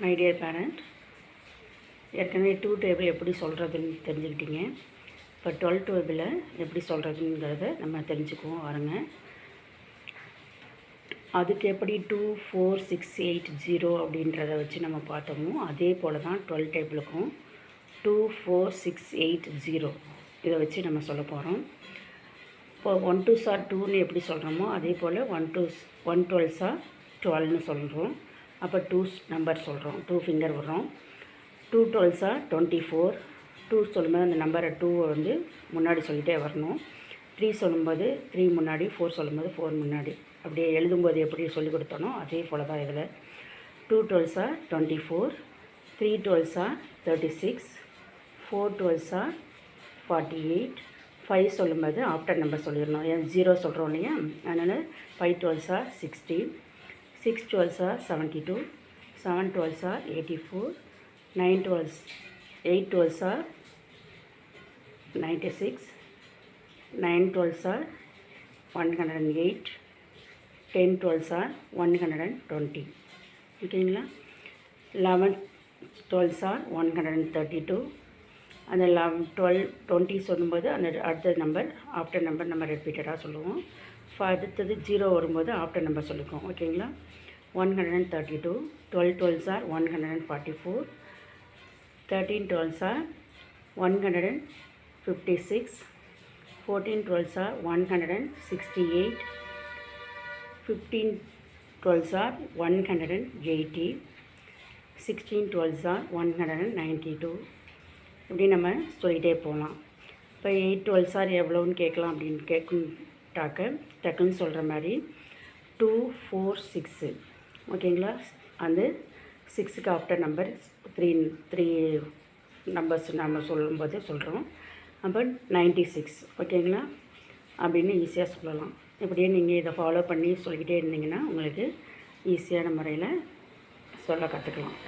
My dear parent, ஏற்கனவே 2 table எப்படி சொல்கிறதுன்னு தெரிஞ்சுக்கிட்டீங்க. இப்போ 12 டேபிளை எப்படி சொல்கிறதுங்கிறத நம்ம தெரிஞ்சுக்குவோம் வாருங்க. அதுக்கு எப்படி 2, 4, 6, 8, 0 அப்படின்றத வச்சு நம்ம பார்த்தோமோ அதே போல் தான் 12 டேபிளுக்கும் 2, 4, 6, 8, 0 இதை வச்சு நம்ம சொல்ல போகிறோம். இப்போ 1 2s are 2ன்னு எப்படி சொல்கிறோமோ அதே போல் 1 12s are 12ன்னு சொல்கிறோம். அப்போ 2 நம்பர் சொல்கிறோம், 2 ஃபிங்கர் விடுறோம். 2 12s are 24. 2 சொல்லும்போது அந்த நம்பரை 2 வந்து முன்னாடி சொல்லிகிட்டே வரணும். 3 சொல்லும்போது 3 முன்னாடி, 4 சொல்லும்போது 4 முன்னாடி. அப்படியே எழுதும்போது எப்படி சொல்லி கொடுத்தோனோ அதே போல் தான் இதில். 2 12s are 24, 3 12s are 36, 4 12s are 48. 5 சொல்லும்போது ஆஃப்டர் நம்பர் சொல்லிடணும், 0 சொல்கிறோம் இல்லையா, அதனால் 5 12s are 60, 6 12s are 72, 7 12s are 84, 9 12s 8 12s are 96, 9 12s are 108, 10 12s are 120. ஓகேங்களா? 11 12s are 132. அந்த 12 20 சொல்லும்போது அந்த அடுத்த நம்பர் ஆஃப்டர் நம்பர் நம்ம ரிப்பீட்டடாக சொல்லுவோம். அடுத்தது 0 வரும்போது ஆஃப்டர் நம்பர் சொல்லிக்குவோம். ஓகேங்களா? 132. 12 12s are 144, 13 12s are 156, 14 12s are 168, 15 12s are 180, 16 12s are 192. இப்படி நம்ம சொல்லிகிட்டே போகலாம். இப்போ 8 12s are எவ்வளோன்னு கேட்கலாம் அப்படின்னு கேட்கும்ட்டாக்க டக்குன்னு சொல்கிற மாதிரி 2 4 6. ஓகேங்களா? அந்த 6க்கு ஆஃப்டர் நம்பர் 3 நம்பர்ஸ் நம்ம சொல்லும்போது சொல்கிறோம். அப்போ 96. ஓகேங்களா? அப்படின்னு ஈஸியாக சொல்லலாம். இப்படியே நீங்கள் இதை ஃபாலோ பண்ணி சொல்லிக்கிட்டே இருந்தீங்கன்னா உங்களுக்கு ஈஸியான முறையில் சொல்ல கற்றுக்கலாம்.